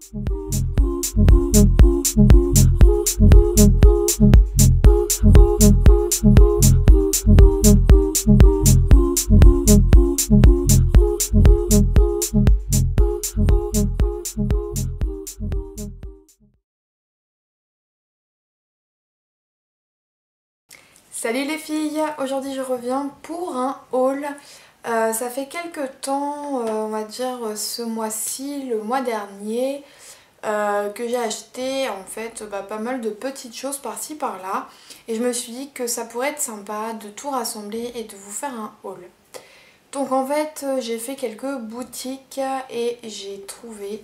Salut les filles, aujourd'hui je reviens pour un haul. Ça fait quelques temps, on va dire ce mois-ci, le mois dernier, que j'ai acheté en fait pas mal de petites choses par-ci par-là. Et je me suis dit que ça pourrait être sympa de tout rassembler et de vous faire un haul. Donc en fait j'ai fait quelques boutiques et j'ai trouvé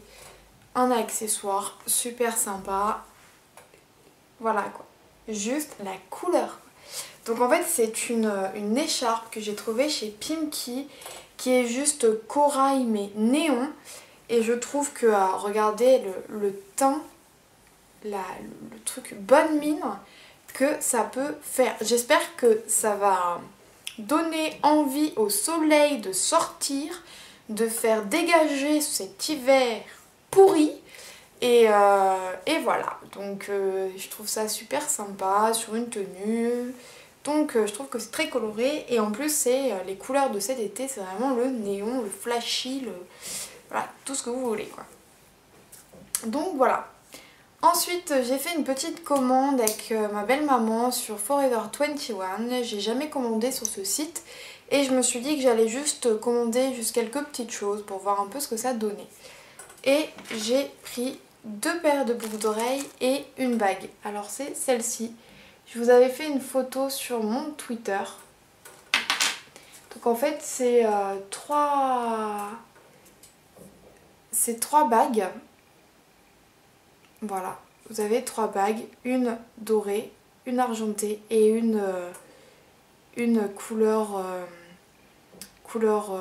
un accessoire super sympa. Voilà quoi, juste la couleur. Donc en fait c'est une écharpe que j'ai trouvée chez Pimkie qui est juste corail mais néon. Et je trouve que, regardez le teint, le truc bonne mine que ça peut faire. J'espère que ça va donner envie au soleil de sortir, de faire dégager cet hiver pourri. Et voilà, donc je trouve ça super sympa sur une tenue. Donc je trouve que c'est très coloré et en plus c'est les couleurs de cet été, c'est vraiment le néon, le flashy, voilà, tout ce que vous voulez quoi. Donc voilà. Ensuite j'ai fait une petite commande avec ma belle maman sur Forever 21. J'ai jamais commandé sur ce site et je me suis dit que j'allais juste commander juste quelques petites choses pour voir un peu ce que ça donnait. Et j'ai pris 2 paires de boucles d'oreilles et une bague. Alors c'est celle-ci. Je vous avais fait une photo sur mon Twitter. Donc en fait c'est trois bagues. Voilà, vous avez 3 bagues, une dorée, une argentée et une couleur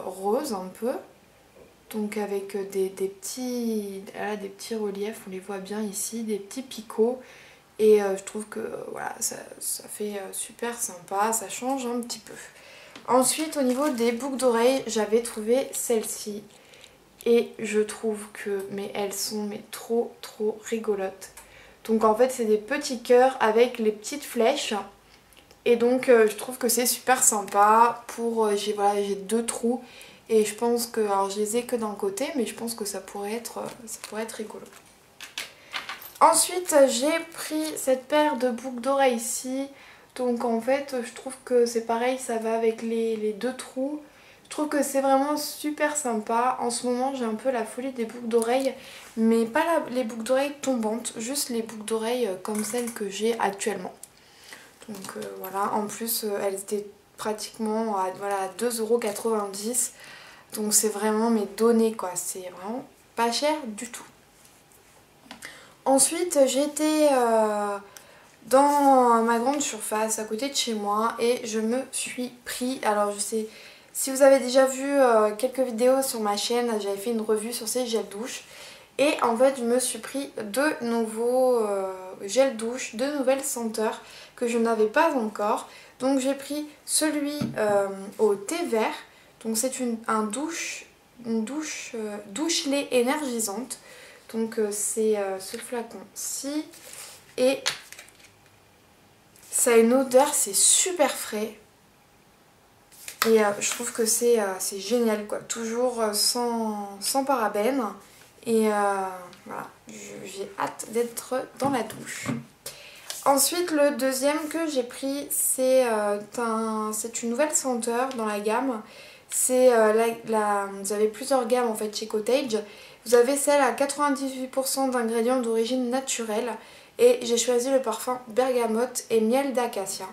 rose un peu. Donc avec des petits reliefs, on les voit bien ici, des petits picots. Et je trouve que voilà, ça fait super sympa, ça change un petit peu. Ensuite au niveau des boucles d'oreilles, j'avais trouvé celle-ci. Et je trouve que elles sont trop rigolotes. Donc en fait c'est des petits cœurs avec les petites flèches. Et donc je trouve que c'est super sympa pour... j'ai 2 trous. Et je pense que... Alors je les ai que d'un côté, mais je pense que ça pourrait être rigolo. Ensuite j'ai pris cette paire de boucles d'oreilles ici. Donc en fait je trouve que c'est pareil, ça va avec les 2 trous. Je trouve que c'est vraiment super sympa. En ce moment j'ai un peu la folie des boucles d'oreilles. Mais pas les boucles d'oreilles tombantes, juste les boucles d'oreilles comme celles que j'ai actuellement. Donc voilà, en plus elles étaient pratiquement à 2,90 €. Donc c'est vraiment donné quoi, c'est vraiment pas cher du tout. Ensuite j'étais dans ma grande surface à côté de chez moi et je me suis pris, alors je sais, si vous avez déjà vu quelques vidéos sur ma chaîne, j'avais fait une revue sur ces gels douche. Et en fait je me suis pris 2 nouveaux gels douche, 2 nouvelles senteurs que je n'avais pas encore. Donc j'ai pris celui au thé vert, donc c'est une douche lait énergisante. Donc c'est ce flacon-ci et ça a une odeur, c'est super frais. Et je trouve que c'est génial quoi, toujours sans parabènes. Et voilà, j'ai hâte d'être dans la douche. Ensuite le deuxième que j'ai pris c'est une nouvelle senteur dans la gamme. C'est vous avez plusieurs gammes en fait chez Cottage. Vous avez celle à 98% d'ingrédients d'origine naturelle. Et j'ai choisi le parfum bergamote et miel d'acacia.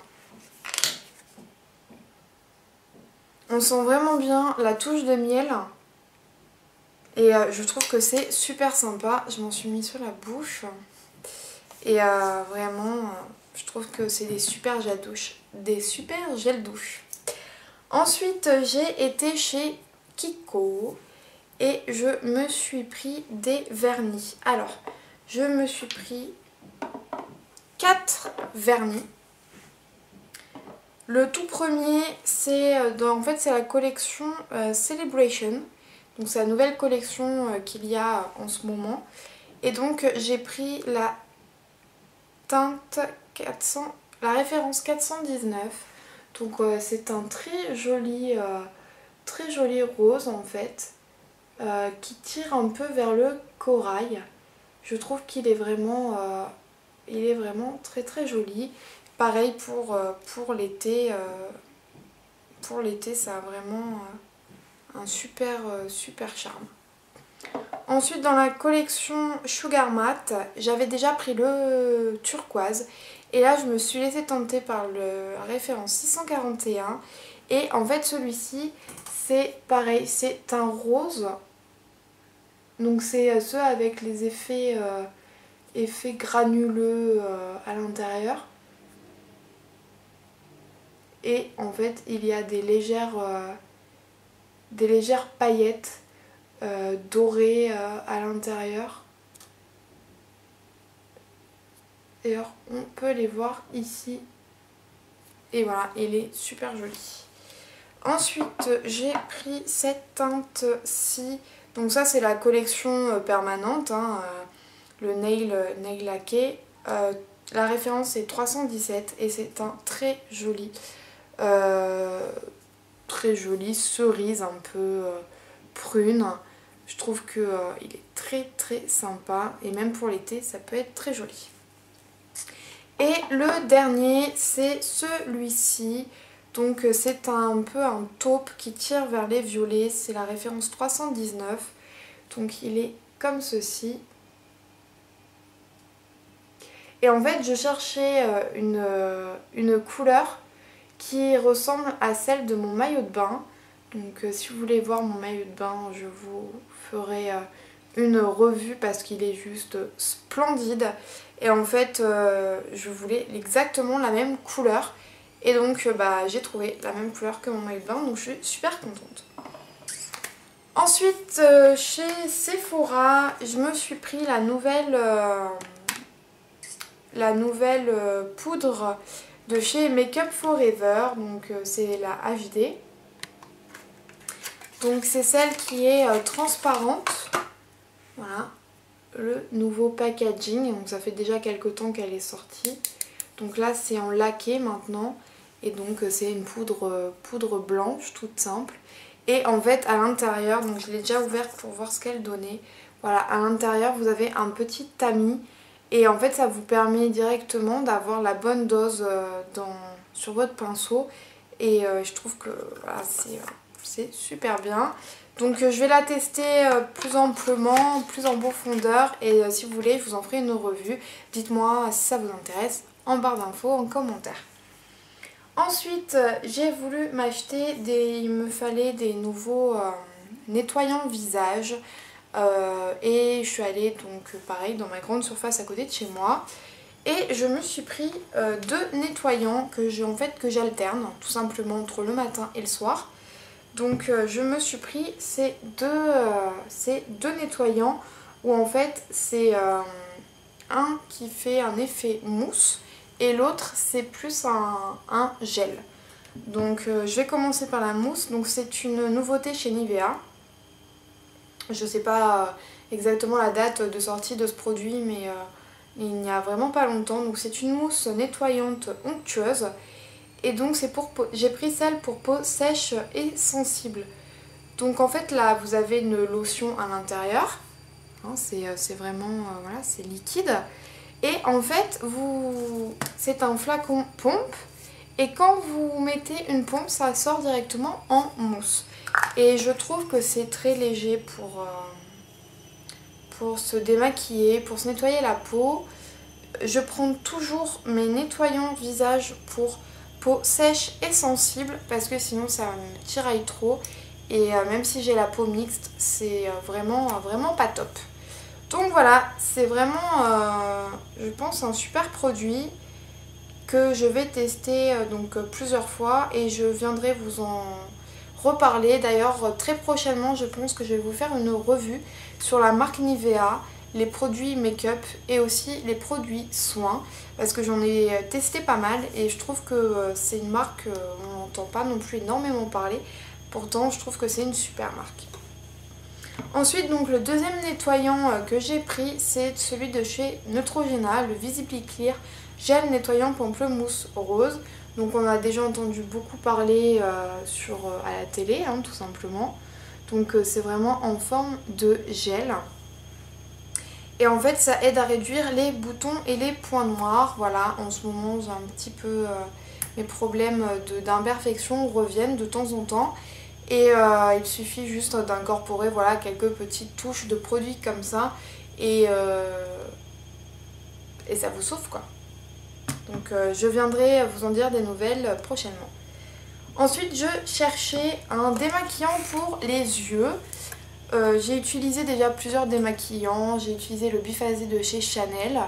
On sent vraiment bien la touche de miel. Et je trouve que c'est super sympa. Je m'en suis mis sur la bouche. Et vraiment, je trouve que c'est des super gels douche. Des super gels douche. Ensuite, j'ai été chez Kiko. Et je me suis pris des vernis. Alors, je me suis pris 4 vernis. Le tout premier, c'est en fait c'est la collection Celebration. Donc c'est la nouvelle collection qu'il y a en ce moment. Et donc j'ai pris la teinte 400, la référence 419. Donc c'est un très joli rose en fait, qui tire un peu vers le corail. Je trouve qu'il est vraiment, très très joli. Pareil pour l'été. Pour l'été, ça a vraiment un super charme. Ensuite, dans la collection Sugar Matte, j'avais déjà pris le turquoise. Et là, je me suis laissée tenter par la référence 641. Et en fait, celui-ci, c'est pareil, c'est un rose. Donc c'est ceux avec les effets granuleux à l'intérieur. Et en fait, il y a des légères paillettes dorées à l'intérieur. D'ailleurs, on peut les voir ici. Et voilà, il est super joli. Ensuite, j'ai pris cette teinte-ci. Donc ça, c'est la collection permanente, hein, le nail laqué. La référence est 317 et c'est un très joli cerise un peu prune. Je trouve que il est très très sympa et même pour l'été ça peut être très joli. Et le dernier c'est celui-ci. Donc c'est un peu un taupe qui tire vers les violets. C'est la référence 319. Donc il est comme ceci. Et en fait je cherchais une couleur qui ressemble à celle de mon maillot de bain. Donc si vous voulez voir mon maillot de bain, je vous ferai une revue parce qu'il est juste splendide. Et en fait je voulais exactement la même couleur. Et donc j'ai trouvé la même couleur que mon maillot de bain, donc je suis super contente. Ensuite chez Sephora, je me suis pris la nouvelle poudre de chez Make Up Forever, donc c'est la HD. Donc c'est celle qui est transparente. Voilà, le nouveau packaging. Donc ça fait déjà quelques temps qu'elle est sortie. Donc là c'est en laqué maintenant. Et donc c'est une poudre blanche toute simple. Et en fait à l'intérieur, donc je l'ai déjà ouverte pour voir ce qu'elle donnait. Voilà, à l'intérieur vous avez un petit tamis. Et en fait ça vous permet directement d'avoir la bonne dose sur votre pinceau. Et je trouve que voilà, c'est super bien. Donc je vais la tester plus amplement, plus en profondeur. Et si vous voulez je vous en ferai une revue. Dites-moi si ça vous intéresse en barre d'infos, en commentaire. Ensuite j'ai voulu m'acheter il me fallait des nouveaux nettoyants visage. Et je suis allée donc pareil dans ma grande surface à côté de chez moi et je me suis pris deux nettoyants que j'alterne tout simplement entre le matin et le soir. Donc je me suis pris ces deux nettoyants où en fait c'est un qui fait un effet mousse et l'autre c'est plus un gel. Donc je vais commencer par la mousse. Donc c'est une nouveauté chez Nivea. Je sais pas exactement la date de sortie de ce produit, mais il n'y a vraiment pas longtemps. Donc c'est une mousse nettoyante onctueuse. Et donc j'ai pris celle pour peau sèche et sensible. Donc en fait là vous avez une lotion à l'intérieur. Hein, c'est vraiment, voilà, c'est liquide. Et en fait c'est un flacon pompe. Et quand vous mettez une pompe, ça sort directement en mousse. Et je trouve que c'est très léger pour se démaquiller, pour se nettoyer la peau. Je prends toujours mes nettoyants visage pour peau sèche et sensible parce que sinon ça me tiraille trop. Et même si j'ai la peau mixte, c'est vraiment pas top. Donc voilà, c'est vraiment, je pense, un super produit que je vais tester plusieurs fois et je viendrai vous en reparler. D'ailleurs très prochainement je pense que je vais vous faire une revue sur la marque Nivea, les produits make-up et aussi les produits soins parce que j'en ai testé pas mal et je trouve que c'est une marque on n'entend pas non plus énormément parler, pourtant je trouve que c'est une super marque. Ensuite, donc le deuxième nettoyant que j'ai pris, c'est celui de chez Neutrogena, le Visibly Clear Gel Nettoyant Pamplemousse Rose. Donc on a déjà entendu beaucoup parler à la télé, hein, tout simplement. Donc c'est vraiment en forme de gel. Et en fait ça aide à réduire les boutons et les points noirs. Voilà, en ce moment j'ai un petit peu mes problèmes d'imperfection reviennent de temps en temps. Et il suffit juste d'incorporer voilà, quelques petites touches de produits comme ça. Et ça vous sauve quoi. Donc je viendrai vous en dire des nouvelles prochainement. Ensuite je cherchais un démaquillant pour les yeux. J'ai utilisé déjà plusieurs démaquillants. J'ai utilisé le biphasé de chez Chanel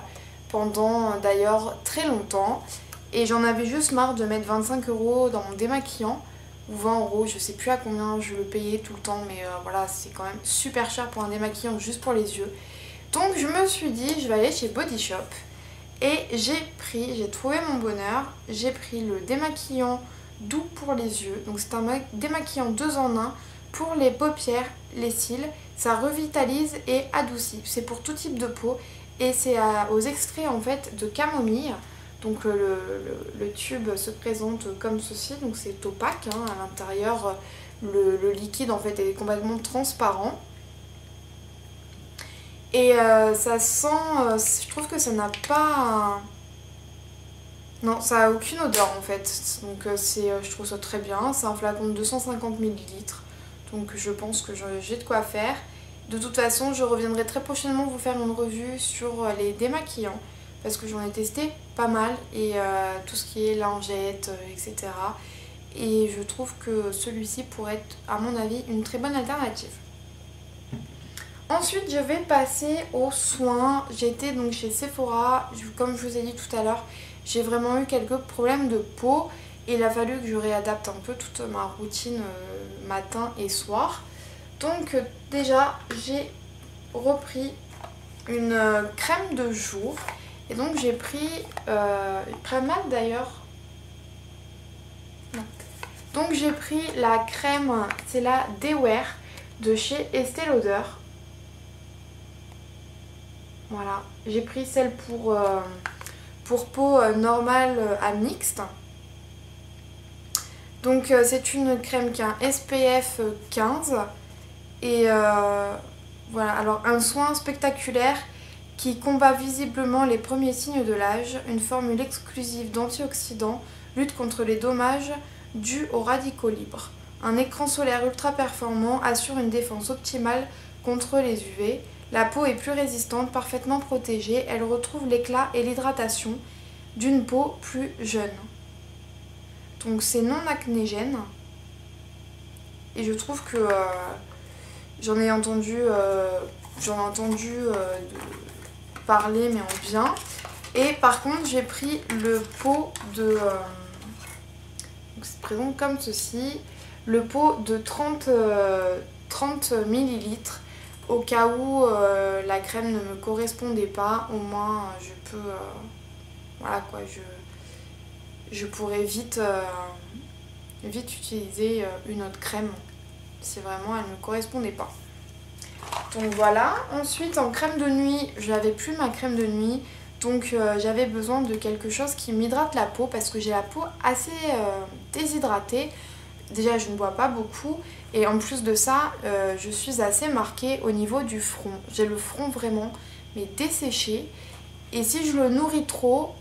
pendant d'ailleurs très longtemps. Et j'en avais juste marre de mettre 25 € dans mon démaquillant. Ou 20 €, je sais plus à combien je le payais tout le temps. Mais voilà, c'est quand même super cher pour un démaquillant juste pour les yeux. Donc je me suis dit, je vais aller chez Body Shop. Et j'ai trouvé mon bonheur. J'ai pris le démaquillant doux pour les yeux. Donc c'est un démaquillant 2 en 1 pour les paupières, les cils. Ça revitalise et adoucit. C'est pour tout type de peau. Et c'est aux extraits en fait de camomille. Donc le tube se présente comme ceci. Donc c'est opaque hein, à l'intérieur. Le liquide en fait est complètement transparent. Et ça sent, je trouve que ça n'a pas... Non, ça a aucune odeur en fait. Donc je trouve ça très bien. C'est un flacon de 250 ml. Donc je pense que j'ai de quoi faire. De toute façon, je reviendrai très prochainement vous faire une revue sur les démaquillants. Parce que j'en ai testé pas mal. Et tout ce qui est lingettes, etc. Et je trouve que celui-ci pourrait être, à mon avis, une très bonne alternative. Ensuite je vais passer aux soins. J'étais donc chez Sephora, comme je vous ai dit tout à l'heure, j'ai vraiment eu quelques problèmes de peau et il a fallu que je réadapte un peu toute ma routine matin et soir. Donc déjà j'ai repris une crème de jour et donc j'ai pris Primal d'ailleurs. Donc j'ai pris la crème, c'est la Day-Wear de chez Estée Lauder. Voilà, j'ai pris celle pour peau normale à mixte. Donc c'est une crème qui a un SPF 15. Et voilà, alors un soin spectaculaire qui combat visiblement les premiers signes de l'âge. Une formule exclusive d'antioxydants lutte contre les dommages dus aux radicaux libres. Un écran solaire ultra performant assure une défense optimale contre les UV. La peau est plus résistante, parfaitement protégée, elle retrouve l'éclat et l'hydratation d'une peau plus jeune. Donc c'est non acnégène. Et je trouve que j'en ai entendu parler mais en bien. Et par contre j'ai pris le pot de... donc c'est présent comme ceci. Le pot de 30 ml. Au cas où la crème ne me correspondait pas, au moins je peux... voilà quoi, je pourrais vite utiliser une autre crème si vraiment elle ne me correspondait pas. Donc voilà, ensuite en crème de nuit, je n'avais plus ma crème de nuit. Donc j'avais besoin de quelque chose qui m'hydrate la peau parce que j'ai la peau assez déshydratée. Déjà je ne bois pas beaucoup et en plus de ça je suis assez marquée au niveau du front. J'ai le front vraiment mais desséché et si je le nourris trop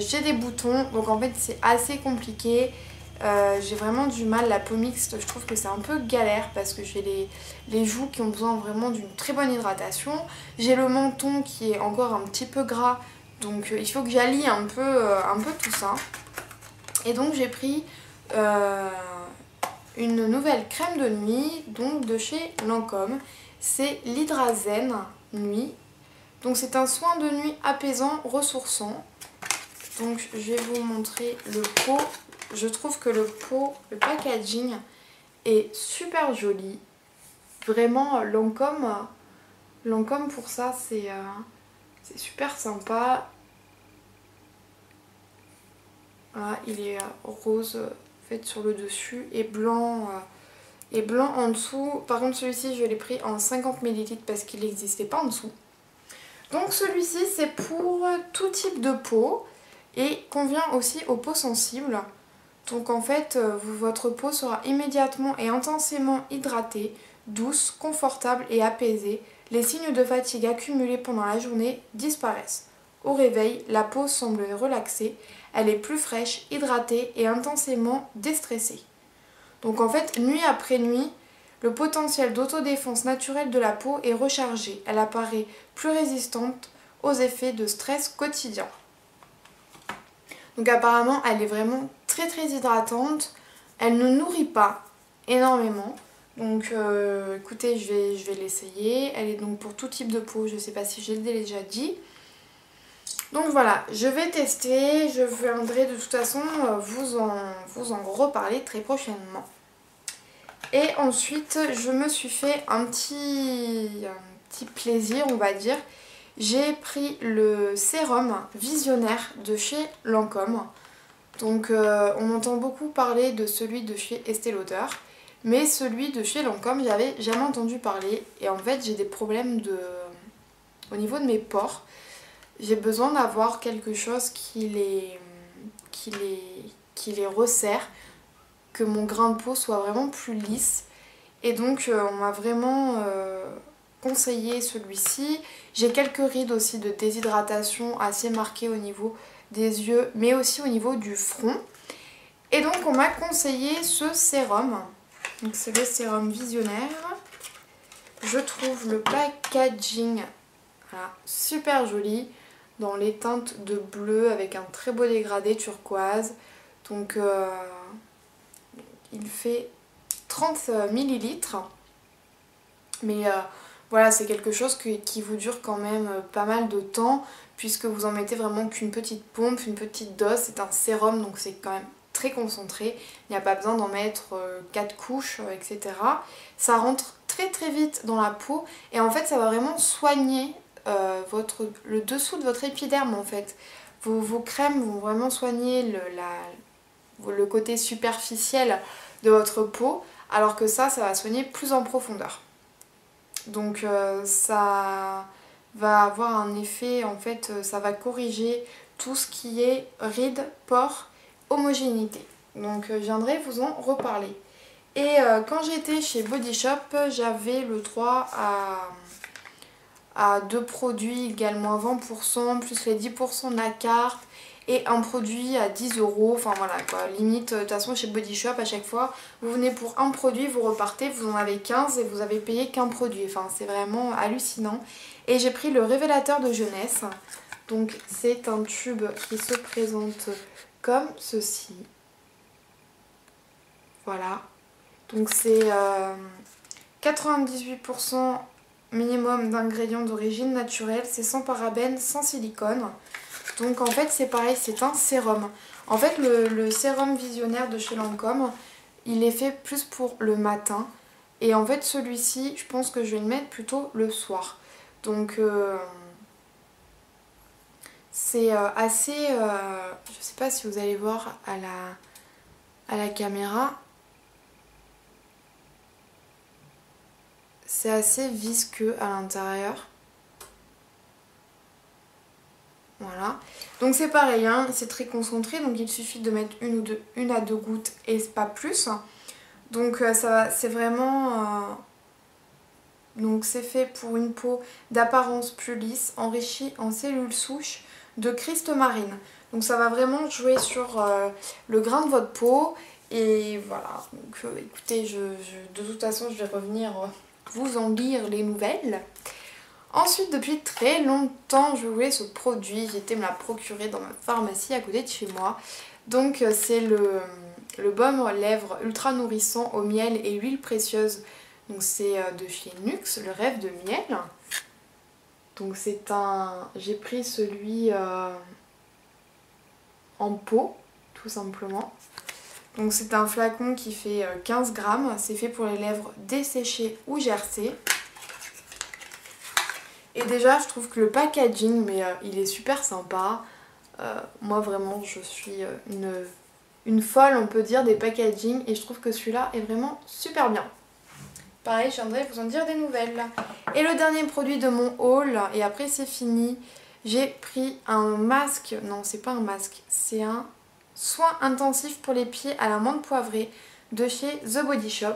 j'ai des boutons donc en fait c'est assez compliqué. J'ai vraiment du mal, la peau mixte je trouve que c'est un peu galère parce que j'ai les joues qui ont besoin vraiment d'une très bonne hydratation. J'ai le menton qui est encore un petit peu gras donc il faut que j'allie un peu tout ça. Et donc j'ai pris une nouvelle crème de nuit donc de chez Lancôme. C'est l'Hydrazen Nuit. Donc c'est un soin de nuit apaisant, ressourçant. Donc je vais vous montrer le pot. Je trouve que le packaging est super joli. Vraiment Lancôme pour ça c'est super sympa. Voilà, il est rose fait sur le dessus et blanc et blanc en dessous. Par contre celui-ci je l'ai pris en 50 ml parce qu'il n'existait pas en dessous. Donc celui-ci c'est pour tout type de peau et convient aussi aux peaux sensibles. Donc en fait votre peau sera immédiatement et intensément hydratée, douce, confortable et apaisée. Les signes de fatigue accumulés pendant la journée disparaissent. Au réveil, la peau semble relaxée, elle est plus fraîche, hydratée et intensément déstressée. Donc en fait, nuit après nuit, le potentiel d'autodéfense naturelle de la peau est rechargé. Elle apparaît plus résistante aux effets de stress quotidien. Donc apparemment, elle est vraiment très hydratante. Elle ne nourrit pas énormément. Donc écoutez, je vais l'essayer. Elle est donc pour tout type de peau. Je ne sais pas si je l'ai déjà dit. Donc voilà, je vais tester. Je viendrai de toute façon vous en reparler très prochainement. Et ensuite, je me suis fait un petit plaisir, on va dire. J'ai pris le sérum visionnaire de chez Lancôme. Donc on entend beaucoup parler de celui de chez Estée Lauder. Mais celui de chez Lancôme, j'avais jamais entendu parler. Et en fait, j'ai des problèmes au niveau de mes pores. J'ai besoin d'avoir quelque chose qui les resserre. Que mon grain de peau soit vraiment plus lisse. Et donc on m'a vraiment conseillé celui-ci. J'ai quelques rides aussi de déshydratation assez marquées au niveau des yeux, mais aussi au niveau du front. Et donc on m'a conseillé ce sérum. Donc c'est le sérum visionnaire. Je trouve le packaging voilà, super joli dans les teintes de bleu avec un très beau dégradé turquoise. Donc il fait 30 ml. Mais voilà, c'est quelque chose qui vous dure quand même pas mal de temps puisque vous en mettez vraiment qu'une petite pompe, une petite dose. C'est un sérum donc c'est quand même très concentré. Il n'y a pas besoin d'en mettre 4 couches, etc. Ça rentre très vite dans la peau et en fait ça va vraiment soigner le dessous de votre épiderme en fait. Vos crèmes vont vraiment soigner le côté superficiel de votre peau alors que ça va soigner plus en profondeur. Donc ça va avoir un effet, en fait ça va corriger tout ce qui est rides, pores, homogénéité. Donc je viendrai vous en reparler. Et quand j'étais chez Body Shop, j'avais le droit à 2 produits également à 20%, plus les 10% de la carte. Et un produit à 10 €, enfin voilà quoi, limite, de toute façon chez Body Shop à chaque fois, vous venez pour un produit, vous repartez, vous en avez 15 et vous avez payé qu'un produit, enfin c'est vraiment hallucinant. Et j'ai pris le révélateur de jeunesse, donc c'est un tube qui se présente comme ceci. Voilà, donc c'est 98% minimum d'ingrédients d'origine naturelle, c'est sans parabènes, sans silicone. Donc en fait c'est pareil, c'est un sérum. En fait le sérum visionnaire de chez Lancôme, il est fait plus pour le matin. Et en fait celui-ci, je pense que je vais le mettre plutôt le soir. Donc c'est assez... je sais pas si vous allez voir à la caméra. C'est assez visqueux à l'intérieur. Voilà, donc c'est pareil, hein, c'est très concentré, donc il suffit de mettre une à deux gouttes et pas plus. Donc c'est vraiment... donc c'est fait pour une peau d'apparence plus lisse, enrichie en cellules souches de Christ marine. Donc ça va vraiment jouer sur le grain de votre peau. Et voilà, donc écoutez, de toute façon je vais revenir vous en lire les nouvelles. Ensuite, depuis très longtemps, je voulais ce produit. J'étais me la procurer dans ma pharmacie à côté de chez moi. Donc c'est le baume lèvres ultra nourrissant au miel et huile précieuse. Donc c'est de chez Nuxe, le rêve de miel. Donc c'est un... J'ai pris celui en pot, tout simplement. Donc c'est un flacon qui fait 15 grammes. C'est fait pour les lèvres desséchées ou gercées. Et déjà je trouve que le packaging, mais il est super sympa. Moi vraiment je suis une folle on peut dire des packaging et je trouve que celui-là est vraiment super bien. pareil, je viendrai vous en dire des nouvelles. Et le dernier produit de mon haul, et après c'est fini, j'ai pris un masque, non c'est pas un masque, c'est un soin intensif pour les pieds à la menthe poivrée de chez The Body Shop.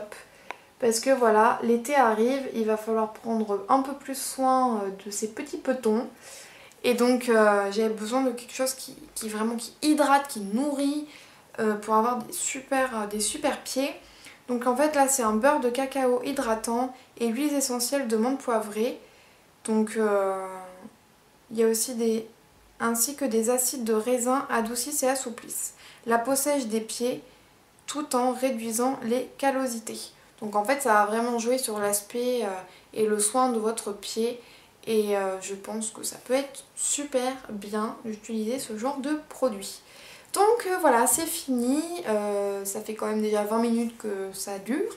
Parce que voilà, l'été arrive, il va falloir prendre un peu plus soin de ces petits petons. Et donc j'ai besoin de quelque chose qui vraiment qui hydrate, qui nourrit pour avoir des super pieds. Donc en fait là c'est un beurre de cacao hydratant et huiles essentielles de menthe poivrée. Donc il y a aussi ainsi que des acides de raisin adoucissent et assouplissent la peau sèche des pieds tout en réduisant les callosités. Donc en fait ça va vraiment jouer sur l'aspect et le soin de votre pied. Et je pense que ça peut être super bien d'utiliser ce genre de produit. Donc voilà, c'est fini. Ça fait quand même déjà 20 minutes que ça dure.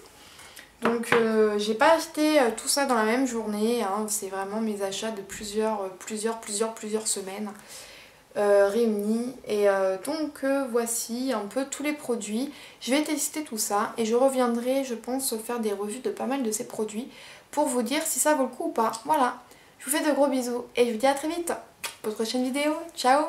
Donc j'ai pas acheté tout ça dans la même journée. Hein. C'est vraiment mes achats de plusieurs semaines réunis. Et donc voici un peu tous les produits. Je vais tester tout ça et je reviendrai, je pense, faire des revues de pas mal de ces produits pour vous dire si ça vaut le coup ou pas. Voilà. Je vous fais de gros bisous et je vous dis à très vite pour une prochaine vidéo. Ciao!